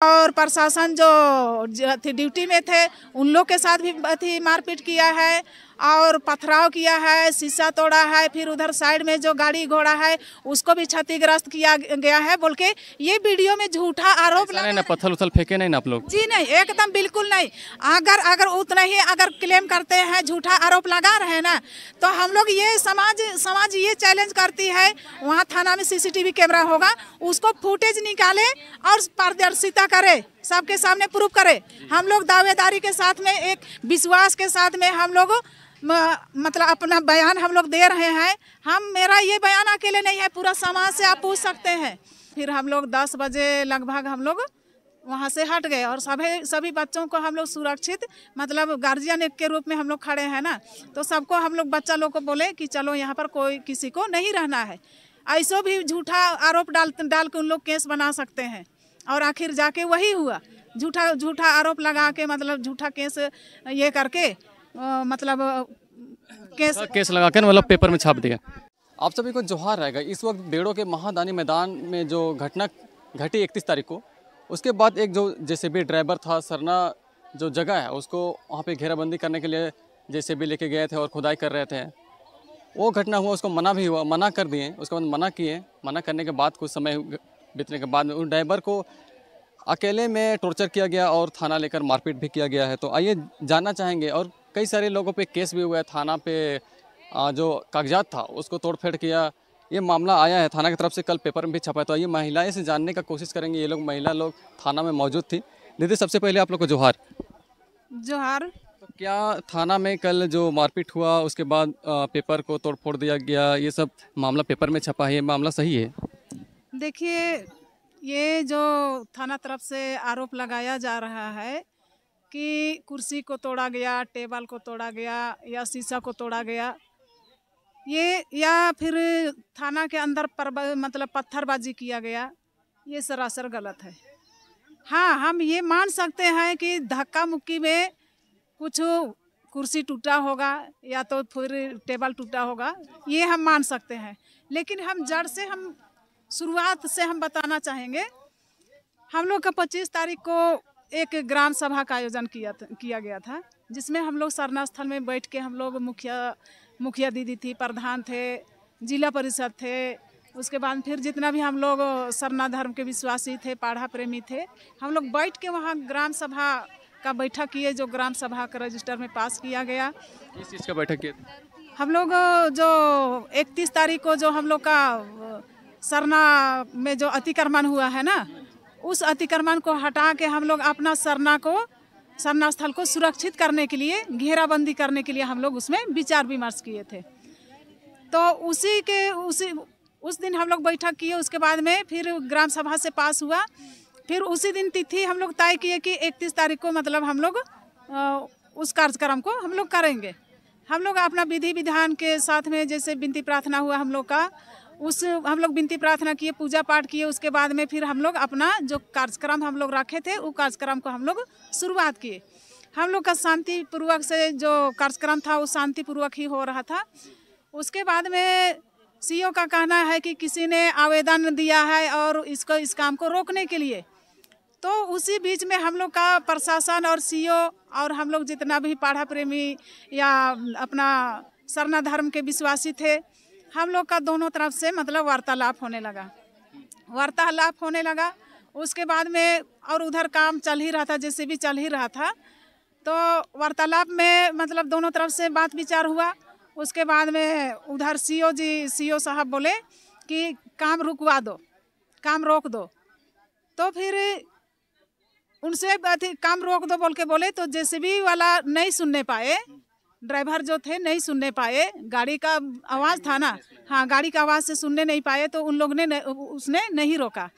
और प्रशासन जो ड्यूटी में थे उन लोग के साथ भी मारपीट किया है और पथराव किया है, शीशा तोड़ा है। फिर उधर साइड में जो गाड़ी घोड़ा है उसको भी क्षतिग्रस्त किया गया है बोल के ये वीडियो में झूठा आरोप लगा। ना पत्थर उथल फेंके नहीं ना आप लोग? जी नहीं, एकदम बिल्कुल नहीं। अगर उतना ही अगर क्लेम करते हैं, झूठा आरोप लगा रहे हैं ना, तो हम लोग ये समाज ये चैलेंज करती है, वहाँ थाना में CCTV कैमरा होगा, उसको फुटेज निकाले और पारदर्शिता करे, सबके सामने प्रूफ करे। हम लोग दावेदारी के साथ में, एक विश्वास के साथ में हम लोग मतलब अपना बयान हम लोग दे रहे हैं। मेरा ये बयान अकेले नहीं है, पूरा समाज से आप पूछ सकते हैं। फिर हम लोग 10 बजे लगभग हम लोग वहाँ से हट गए और सभी बच्चों को हम लोग सुरक्षित, मतलब गार्जियन के रूप में हम लोग खड़े हैं ना, तो सबको हम लोग बच्चा लोग को बोले कि चलो यहाँ पर कोई किसी को नहीं रहना है। ऐसो भी झूठा आरोप डाल के उन लोग केस बना सकते हैं और आखिर जाके वही हुआ। झूठा आरोप लगा के, मतलब झूठा केस ये करके मतलब केस लगा के मतलब पेपर में छाप दिया। आप सभी को जोहार रहेगा। इस वक्त बेड़ो के महादानी मैदान में जो घटना घटी 31 तारीख को, उसके बाद एक जो JCB ड्राइवर था, सरना जो जगह है उसको वहाँ पे घेराबंदी करने के लिए JCB लेके गए थे और खुदाई कर रहे थे। वो घटना हुआ, उसको मना भी हुआ, मना कर दिए। उसके बाद मना किए, मना करने के बाद कुछ समय बीतने के बाद में उस ड्राइवर को अकेले में टॉर्चर किया गया और थाना लेकर मारपीट भी किया गया है। तो आइए जानना चाहेंगे। और कई सारे लोगों पे केस भी हुआ है, थाना पे जो कागजात था उसको तोड़फेड़ किया। ये मामला आया है थाना की तरफ से, कल पेपर में भी छपा है। तो आइए महिलाएं से जानने का कोशिश करेंगे। ये महिला लोग थाना में मौजूद थी। दीदी, सबसे पहले आप लोग को जोहार। जोहार। तो क्या थाना में कल जो मारपीट हुआ उसके बाद पेपर को तोड़फोड़ दिया गया, ये सब मामला पेपर में छपा है, ये मामला सही है? देखिए, ये जो थाना तरफ से आरोप लगाया जा रहा है कि कुर्सी को तोड़ा गया, टेबल को तोड़ा गया या शीशा को तोड़ा गया, ये या फिर थाना के अंदर मतलब पत्थरबाजी किया गया, ये सरासर गलत है। हाँ, हम ये मान सकते हैं कि धक्का मुक्की में कुछ कुर्सी टूटा होगा या तो फिर टेबल टूटा होगा, ये हम मान सकते हैं। लेकिन हम जड़ से, हम शुरुआत से हम बताना चाहेंगे। हम लोग का 25 तारीख को एक ग्राम सभा का आयोजन किया गया था, जिसमें हम लोग सरना स्थल में बैठ के हम लोग मुखिया दीदी थी, प्रधान थे, जिला परिषद थे, उसके बाद फिर जितना भी हम लोग सरना धर्म के विश्वासी थे, पाढ़ा प्रेमी थे, हम लोग बैठ के वहाँ ग्राम सभा का बैठक किए, जो ग्राम सभा का रजिस्टर में पास किया गया। किस चीज़ का बैठक किया? हम लोग जो 31 तारीख को जो हम लोग का सरना में जो अतिक्रमण हुआ है ना, उस अतिक्रमण को हटा के हम लोग अपना सरना स्थल को सुरक्षित करने के लिए, घेराबंदी करने के लिए हम लोग उसमें विचार विमर्श किए थे। तो उस दिन हम लोग बैठक किए। उसके बाद में फिर ग्राम सभा से पास हुआ। फिर उसी दिन तिथि हम लोग तय किए कि 31 तारीख को मतलब हम लोग उस कार्यक्रम को हम लोग करेंगे। हम लोग अपना विधि विधान के साथ में, जैसे विनती प्रार्थना हुआ हम लोग का, हम लोग विनती प्रार्थना किए, पूजा पाठ किए। उसके बाद में फिर हम लोग अपना जो कार्यक्रम हम लोग रखे थे, वो कार्यक्रम को हम लोग शुरुआत किए। हम लोग का शांतिपूर्वक से जो कार्यक्रम था वो शांतिपूर्वक ही हो रहा था। उसके बाद में CO का कहना है कि किसी ने आवेदन दिया है और इस काम को रोकने के लिए। तो उसी बीच में हम लोग का प्रशासन और CO और हम लोग जितना भी पाढ़ा प्रेमी या अपना सरना धर्म के विश्वासी थे, हम लोग का दोनों तरफ से मतलब वार्तालाप होने लगा। उसके बाद में और उधर काम चल ही रहा था, जैसे भी चल ही रहा था। तो वार्तालाप में मतलब दोनों तरफ से बात विचार हुआ। उसके बाद में उधर CO साहब बोले कि काम रुकवा दो, काम रोक दो। तो फिर उनसे काम रोक दो बोल के बोले, तो JCB वाला नहीं सुनने पाए, ड्राइवर जो थे नहीं सुनने पाए, गाड़ी का आवाज़ था ना, हाँ, गाड़ी का आवाज़ से सुनने नहीं पाए, तो उन लोग ने उसने नहीं रोका।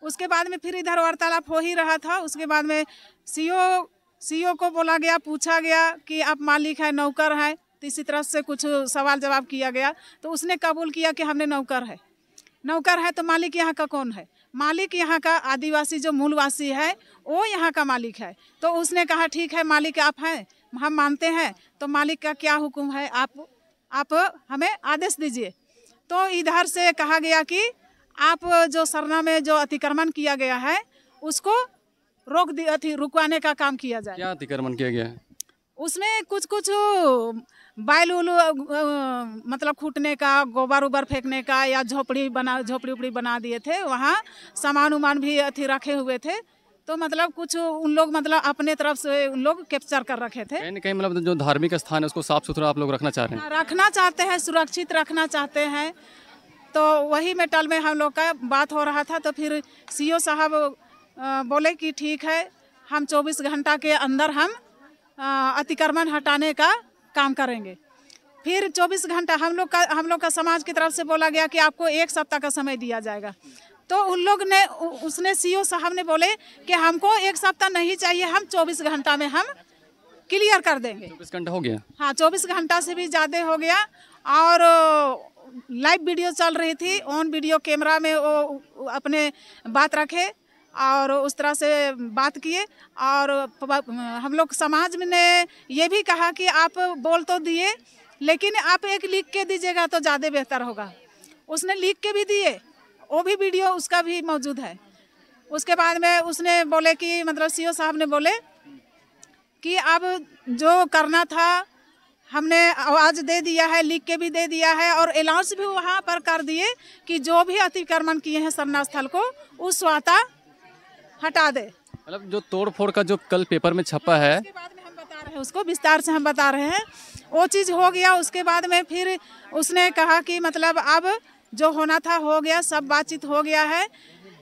उसके बाद में फिर इधर वार्तालाप हो ही रहा था। उसके बाद में CO को बोला गया, पूछा गया कि आप मालिक है, नौकर है, तो इसी तरह से कुछ सवाल जवाब किया गया। तो उसने कबूल किया कि हमने नौकर है। तो मालिक यहाँ का कौन है? मालिक यहाँ का आदिवासी जो मूलवासी है वो यहाँ का मालिक है। तो उसने कहा ठीक है, मालिक आप हैं, हम मानते हैं। तो मालिक का क्या हुक्म है, आप हमें आदेश दीजिए। तो इधर से कहा गया कि आप जो सरना में जो अतिक्रमण किया गया है उसको रुकवाने का काम किया जाए। क्या अतिक्रमण किया गया है? उसमें कुछ कुछ बैल उल मतलब खूटने का, गोबर उबर फेंकने का, या झोपड़ी उपड़ी बना दिए थे। वहाँ सामान उमान भी रखे हुए थे। तो मतलब कुछ उन लोग मतलब अपने तरफ से उन लोग कैप्चर कर रखे थे। कहीं न कहीं मतलब जो धार्मिक स्थान है उसको साफ सुथरा आप लोग रखना चाह रहे हैं? रखना चाहते हैं, सुरक्षित रखना चाहते हैं। तो वही मेटल में हम लोग का बात हो रहा था। तो फिर सीओ साहब बोले कि ठीक है, हम 24 घंटा के अंदर हम अतिक्रमण हटाने का काम करेंगे। फिर 24 घंटा हम लोग का समाज की तरफ से बोला गया कि आपको 1 सप्ताह का समय दिया जाएगा। तो उन लोग ने उसने सीओ साहब ने बोले कि हमको 1 सप्ताह नहीं चाहिए, हम 24 घंटा में हम क्लियर कर देंगे। 24 घंटा हो गया? हाँ, 24 घंटा से भी ज़्यादा हो गया। और लाइव वीडियो चल रही थी, ऑन वीडियो कैमरा में वो अपने बात रखे और उस तरह से बात किए। और हम लोग समाज में ने ये भी कहा कि आप बोल तो दिए, लेकिन आप एक लिख के दीजिएगा तो ज़्यादा बेहतर होगा। उसने लिख के भी दिए, वो भी वीडियो उसका भी मौजूद है। उसके बाद में उसने बोले कि मतलब सीओ साहब ने बोले कि अब जो करना था हमने आवाज़ दे दिया है, लिख के भी दे दिया है, और अनाउंस भी वहाँ पर कर दिए कि जो भी अतिक्रमण किए हैं सरना स्थल को उस स्वतः हटा दे। मतलब जो तोड़ फोड़ का जो कल पेपर में छपा है, उसके बाद में हम बता रहे हैं, उसको विस्तार से हम बता रहे हैं। वो चीज़ हो गया। उसके बाद में फिर उसने कहा कि मतलब अब जो होना था हो गया, सब बातचीत हो गया है।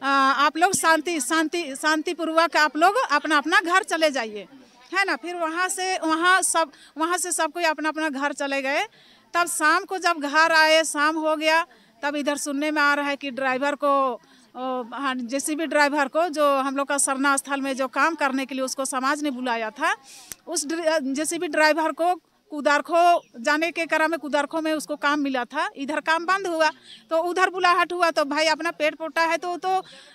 आप लोग शांतिपूर्वक आप लोग अपना अपना घर चले जाइए, है ना। फिर वहाँ से सब कोई अपना अपना घर चले गए। तब शाम को जब घर आए, शाम हो गया, तब इधर सुनने में आ रहा है कि ड्राइवर को, हाँ, जेसीबी ड्राइवर को, जो हम लोग का सरना स्थल में जो काम करने के लिए उसको समाज ने बुलाया था, उस जेसीबी ड्राइवर को कुदारखो जाने के क्रम में, कुदारखो में उसको काम मिला था। इधर काम बंद हुआ तो उधर बुलाहट हुआ। तो भाई अपना पेट पोटा है तो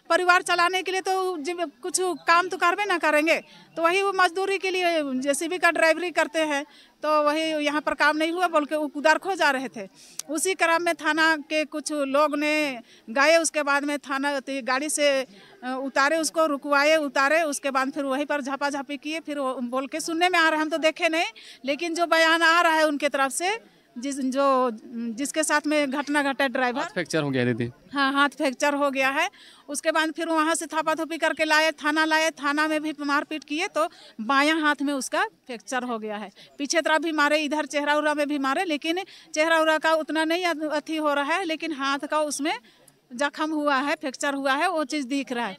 परिवार चलाने के लिए तो कुछ काम तो करबे ना करेंगे। तो वही वो मजदूरी के लिए जेसीबी का ड्राइवरी करते हैं। तो वही यहाँ पर काम नहीं हुआ बोल के वो कुदारखो जा रहे थे। उसी क्रम में थाना के कुछ लोग ने गए। उसके बाद में थाना गाड़ी से उतारे, उसको रुकवाए, उतारे। उसके बाद फिर वहीं पर झापाझापी किए। फिर बोल के सुनने में आ रहा है, हम तो देखे नहीं, लेकिन जो बयान आ रहा है उनके तरफ से, जिसके साथ में घटना घटा, ड्राइवर हाथ फ्रैक्चर हो गया दीदी। हाँ, हाथ फ्रैक्चर हो गया है। उसके बाद फिर वहाँ से थापाथुपी करके लाए, थाना में भी मारपीट किए। तो बायां हाथ में उसका फ्रैक्चर हो गया है। पीछे तरफ भी मारे, इधर चेहरा उरा में भी मारे, लेकिन चेहरा उरा का उतना नहीं अथी हो रहा है, लेकिन हाथ का उसमें जख्म हुआ है, फ्रैक्चर हुआ है, वो चीज़ दिख रहा है।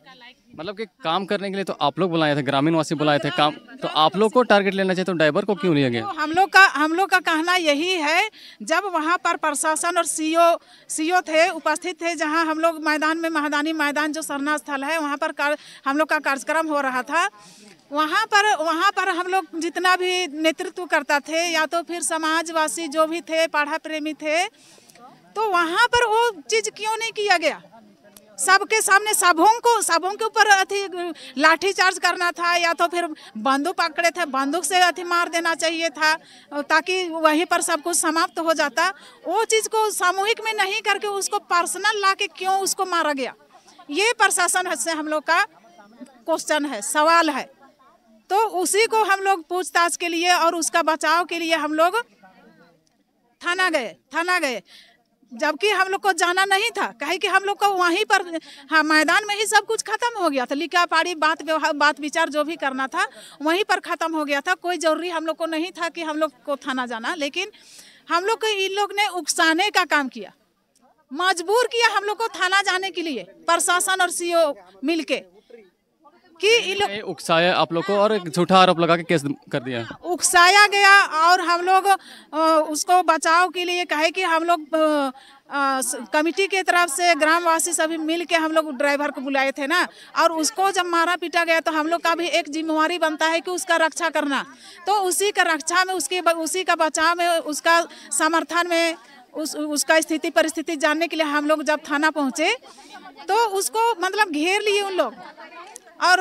मतलब कि काम करने के लिए तो आप लोग बुलाए थे, ग्रामीण वासी बुलाए थे काम, तो आप लोग को टारगेट लेना चाहिए, तो ड्राइवर को क्यों लिया गया? तो हम लोग का कहना यही है, जब वहाँ पर प्रशासन और सीओ थे, उपस्थित थे, जहाँ हम लोग मैदान में, महादानी मैदान जो सरना स्थल है, वहाँ पर हम लोग का कार्यक्रम हो रहा था। वहाँ पर हम लोग जितना भी नेतृत्व करता थे, या तो फिर समाजवासी जो भी थे, पाढ़ा प्रेमी थे, तो वहाँ पर वो चीज़ क्यों नहीं किया गया? सबके सामने सबों के ऊपर लाठी चार्ज करना था, या तो फिर बंदूक पकड़े थे, बंदूक से मार देना चाहिए था, ताकि वहीं पर सब कुछ समाप्त हो जाता। वो चीज़ को सामूहिक में नहीं करके उसको पर्सनल ला के क्यों उसको मारा गया? ये प्रशासन से हम लोग का क्वेश्चन है, सवाल है। तो उसी को हम लोग पूछताछ के लिए और उसका बचाव के लिए हम लोग थाना गए, जबकि हम लोग को जाना नहीं था। कहे कि हम लोग को वहीं पर, हाँ, मैदान में ही सब कुछ खत्म हो गया था। लिखा पढ़ी बात विचार जो भी करना था वहीं पर खत्म हो गया था। कोई जरूरी हम लोग को नहीं था कि हम लोग को थाना जाना, लेकिन हम लोग को इन लोग ने उकसाने का काम किया, मजबूर किया हम लोग को थाना जाने के लिए, प्रशासन और सीओ मिलके, कि इन लोग उकसाया आप लोग को और एक झूठा आरोप लगा के केस कर दिया, उकसाया गया। और हम लोग उसको बचाव के लिए कहे कि हम लोग कमेटी के तरफ से ग्रामवासी सभी मिल के हम लोग ड्राइवर को बुलाए थे ना, और उसको जब मारा पीटा गया तो हम लोग का भी एक जिम्मेवारी बनता है कि उसका रक्षा करना। तो उसी का रक्षा में, उसी का बचाव में, उसका समर्थन में, उसका स्थिति परिस्थिति जानने के लिए हम लोग जब थाना पहुँचे तो उसको मतलब घेर लिए उन लोग, और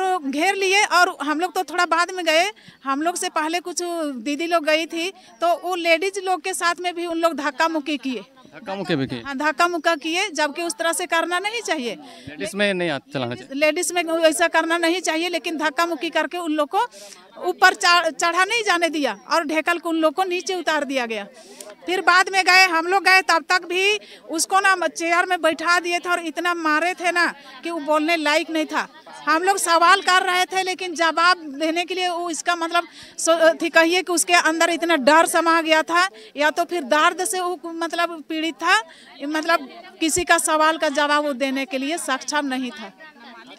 हम लोग तो थोड़ा बाद में गए। हम लोग से पहले कुछ दीदी लोग गई थी, तो वो लेडीज लोग के साथ में भी उन लोग धक्का मुक्की किए। धक्का मुक्के भी किए? हाँ, धक्का मुक्का किए, जबकि उस तरह से करना नहीं चाहिए। लेडीज में नहीं चलाना चाहिए। लेडीज में ऐसा करना नहीं चाहिए, लेकिन धक्का मुक्की करके उन लोग को ऊपर चढ़ा नहीं जाने दिया और ढेकल को उन लोग को नीचे उतार दिया गया। फिर बाद में गए, हम लोग गए, तब तक भी उसको ना चेयर में बैठा दिए थे और इतना मारे थे ना कि वो बोलने लायक नहीं था। हम लोग सवाल कर रहे थे, लेकिन जवाब देने के लिए वो इसका मतलब कहिए कि उसके अंदर इतना डर समा गया था, या तो फिर दर्द से वो मतलब पीड़ित था, मतलब किसी का सवाल का जवाब वो देने के लिए सक्षम नहीं था।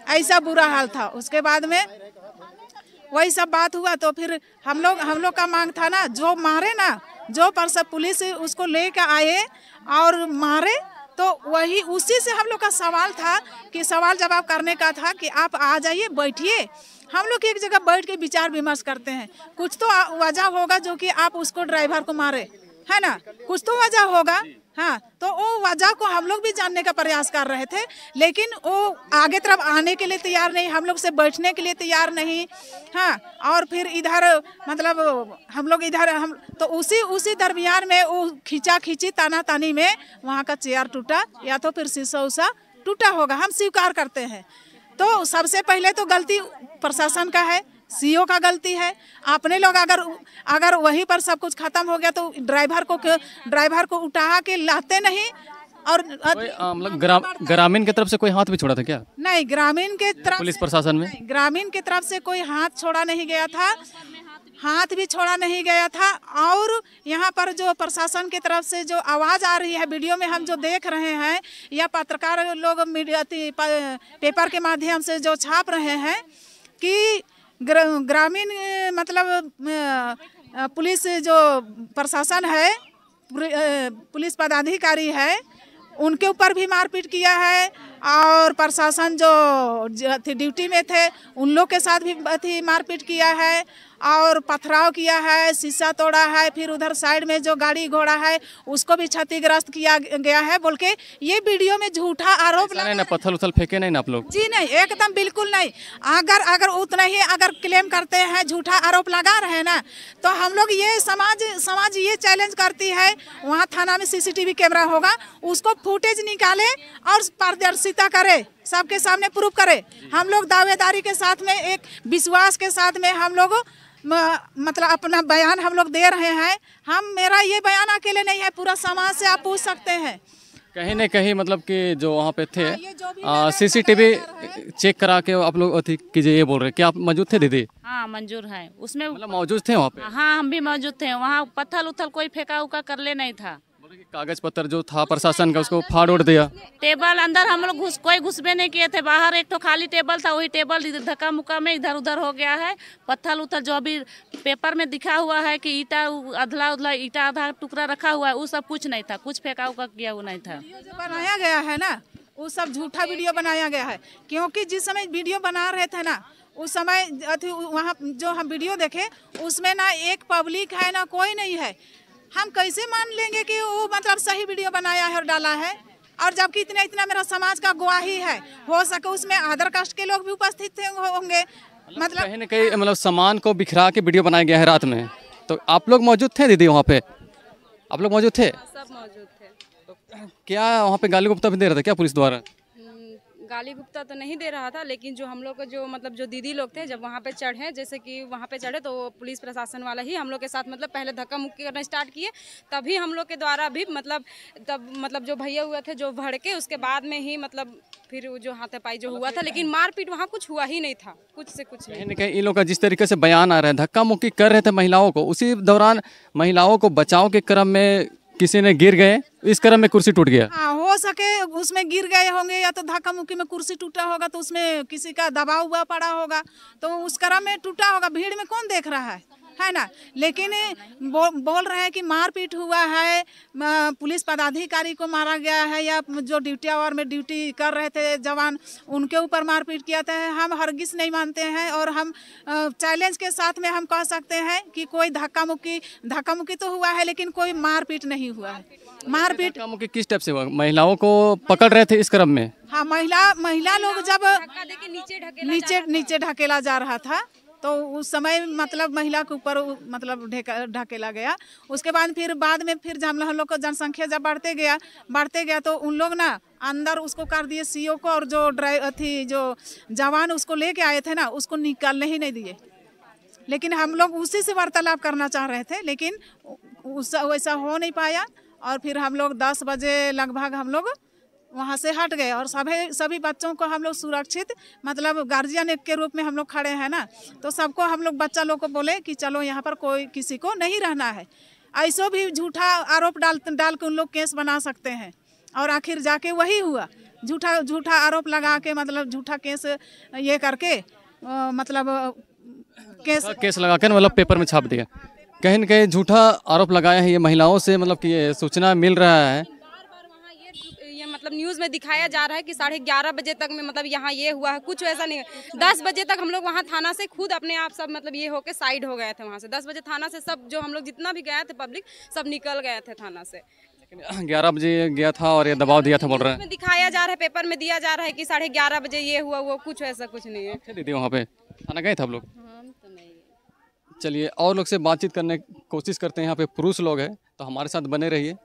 ऐसा बुरा हाल था। उसके बाद में वही सब बात हुआ, तो फिर हम लोग का मांग था ना, जो मारे ना, जो पुलिस उसको लेकर आए और मारे, तो वही उसी से हम लोग का सवाल था कि सवाल जवाब करने का था कि आप आ जाइए, बैठिए, हम लोग एक जगह बैठ के विचार विमर्श करते हैं। कुछ तो वजह होगा जो कि आप उसको ड्राइवर को मारे, है ना, कुछ तो वजह होगा। हाँ, तो वो वजह को हम लोग भी जानने का प्रयास कर रहे थे, लेकिन वो आगे तरफ आने के लिए तैयार नहीं, हम लोग से बैठने के लिए तैयार नहीं। हाँ, और फिर इधर मतलब हम लोग इधर हम तो उसी दरमियान में वो खींचा खींची ताना तानी में वहाँ का चेयर टूटा, या तो फिर शीशा उसा टूटा होगा, हम स्वीकार करते हैं। तो सबसे पहले तो गलती प्रशासन का है, सीओ का गलती है। अपने लोग अगर वहीं पर सब कुछ खत्म हो गया तो ड्राइवर को उठा के लाते नहीं। और मतलब ग्रामीण की तरफ से कोई हाथ भी छोड़ा था क्या? नहीं, ग्रामीण के तरफ पुलिस प्रशासन में ग्रामीण की तरफ से कोई हाथ छोड़ा नहीं गया था, हाथ भी छोड़ा नहीं गया था। और यहाँ पर जो प्रशासन की तरफ से जो आवाज़ आ रही है, वीडियो में हम जो देख रहे हैं, या पत्रकार लोग मीडिया पेपर के माध्यम से जो छाप रहे हैं कि ग्रामीण मतलब पुलिस जो प्रशासन है, पुलिस पदाधिकारी है, उनके ऊपर भी मारपीट किया है, और प्रशासन जो ड्यूटी में थे उन लोग के साथ भी मारपीट किया है, और पथराव किया है, शीशा तोड़ा है, फिर उधर साइड में जो गाड़ी घोड़ा है उसको भी क्षतिग्रस्त किया गया है बोल के ये वीडियो में झूठा आरोप लगा ना। पत्थर उथल फेंके नहीं ना आप लोग? जी नहीं, एकदम बिल्कुल नहीं। अगर उतना ही अगर क्लेम करते हैं, झूठा आरोप लगा रहे हैं ना, तो हम लोग ये समाज ये चैलेंज करती है, वहाँ थाना में CCTV कैमरा होगा, उसको फुटेज निकाले और पारदर्शिता करे, सबके सामने प्रूफ करे। हम लोग दावेदारी के साथ में, एक विश्वास के साथ में हम लोग मतलब अपना बयान हम लोग दे रहे हैं। मेरा ये बयान अकेले नहीं है, पूरा समाज से आप पूछ सकते हैं। कहीं न कहीं मतलब कि जो वहाँ पे थे CCTV चेक करा के आप लोग कीजिए ये बोल रहे, क्या आप मौजूद थे दीदी? हाँ, मंजूर है उसमें, मतलब मौजूद थे वहाँ पे? हाँ, हम भी मौजूद थे वहाँ। पत्थर उथल कोई फेंका उका कर ले नहीं था। कागज पत्तर जो था प्रशासन का उसको फाड़ उड़ दिया। टेबल अंदर हम लोग कोई घुसबे नहीं किए थे, बाहर एक तो खाली टेबल था, वही टेबल धक्का मुक्का में इधर उधर हो गया है। पत्थर उथल जो अभी पेपर में दिखा हुआ है कि ईटा अधला उधला ईटा आधा टुकड़ा रखा हुआ है, वो सब कुछ नहीं था, कुछ फेंका उका किया हुआ नहीं था। जो बनाया गया है ना, वो सब झूठा वीडियो बनाया गया है, क्योंकि जिस समय वीडियो बना रहे थे ना, उस समय वहाँ जो हम वीडियो देखे उसमें ना एक पब्लिक है ना कोई नहीं है। हम कैसे मान लेंगे कि वो मतलब सही वीडियो बनाया है और डाला है, और जबकि इतना मेरा समाज का गवाही है, हो सके उसमें अदर कास्ट के लोग भी उपस्थित होंगे। मतलब कहीं न कहीं मतलब सामान को बिखरा के वीडियो बनाया गया है रात में। तो आप लोग मौजूद थे दीदी वहाँ पे? आप लोग मौजूद थे? सब मौजूद थे। तो क्या वहाँ पे गाली गुप्ता भी दे रहे थे क्या पुलिस द्वारा? गाली गुप्ता तो नहीं दे रहा था, लेकिन जो हम लोग को जो मतलब जो दीदी लोग थे, जब वहाँ पे चढ़े, जैसे कि वहाँ पे चढ़े तो पुलिस प्रशासन वाला ही हम लोग के साथ मतलब पहले धक्का मुक्की करना स्टार्ट किए, तभी हम लोग के द्वारा भी मतलब जो भैया हुए थे जो भड़के, उसके बाद में ही मतलब फिर जो हाथापाई जो हुआ था, लेकिन मारपीट वहाँ कुछ हुआ ही नहीं था, कुछ से कुछ नहीं। कहीं न कहीं इन लोग का जिस तरीके से बयान आ रहा है, धक्का मुक्की कर रहे थे महिलाओं को, उसी दौरान महिलाओं को बचाव के क्रम में किसी ने गिर गए, इस क्रम में कुर्सी टूट गया। हाँ, हो सके उसमें गिर गए होंगे, या तो धक्का मुक्की में कुर्सी टूटा होगा, तो उसमें किसी का दबाव हुआ पड़ा होगा, तो उस क्रम में टूटा होगा। भीड़ में कौन देख रहा है ना। लेकिन बोल रहे हैं कि मारपीट हुआ है, पुलिस पदाधिकारी को मारा गया है, या जो ड्यूटी आवर में ड्यूटी कर रहे थे जवान, उनके ऊपर मारपीट किया था। हम हरगिज नहीं मानते हैं, और हम चैलेंज के साथ में हम कह सकते हैं कि कोई धक्का मुक्की तो हुआ है, लेकिन कोई मारपीट नहीं हुआ है। मारपीट धक्का मुक्की किस टाइप से हुआ? महिलाओं को पकड़ रहे थे इस क्रम में? हाँ, महिला लोग जब नीचे ढकेला जा रहा था, तो उस समय मतलब महिला के ऊपर मतलब ढकेला गया। उसके बाद फिर जब हम लोग को जनसंख्या जब बढ़ते गया तो उन लोग ना अंदर उसको कर दिए सीओ को, और जो जवान उसको लेके आए थे ना उसको निकालने ही नहीं दिए। लेकिन हम लोग उसी से वार्तालाप करना चाह रहे थे, लेकिन वैसा हो नहीं पाया। और फिर हम लोग 10 बजे लगभग हम लोग वहाँ से हट गए, और सभी बच्चों को हम लोग सुरक्षित मतलब गार्जियन के रूप में हम लोग खड़े हैं ना, तो सबको हम लोग बच्चा लोग को बोले कि चलो यहाँ पर कोई किसी को नहीं रहना है। ऐसो भी झूठा आरोप डाल के उन लोग केस बना सकते हैं, और आखिर जाके वही हुआ। झूठा आरोप लगा के मतलब झूठा केस ये करके मतलब केस लगा कर मतलब पेपर में छाप दिया। कहीं न कहीं झूठा आरोप लगाया है ये महिलाओं से, मतलब कि ये सूचना मिल रहा है। ये मतलब न्यूज़ में दिखाया जा रहा है कि 11:30 बजे तक में मतलब यहाँ ये हुआ है, कुछ ऐसा नहीं है। 10 बजे तक हम लोग वहाँ थाना से खुद अपने आप सब मतलब ये होके साइड हो गए थे वहाँ से। 10 बजे थाना से सब जो हम लोग जितना भी गए थे पब्लिक सब निकल गए थे थाना से। 11 बजे गया था और ये दबाव दिया था बोल रहे हैं। दिखाया जा रहा है, पेपर में दिया जा रहा है कि 11:30 बजे ये हुआ, वो कुछ ऐसा कुछ नहीं है। अच्छा दीदी, वहाँ पे थाना गए थे आप लोग? हम तो नहीं। चलिए और लोग से बातचीत करने की कोशिश करते हैं। यहाँ पे पुरुष लोग हैं, तो हमारे साथ बने रहिए।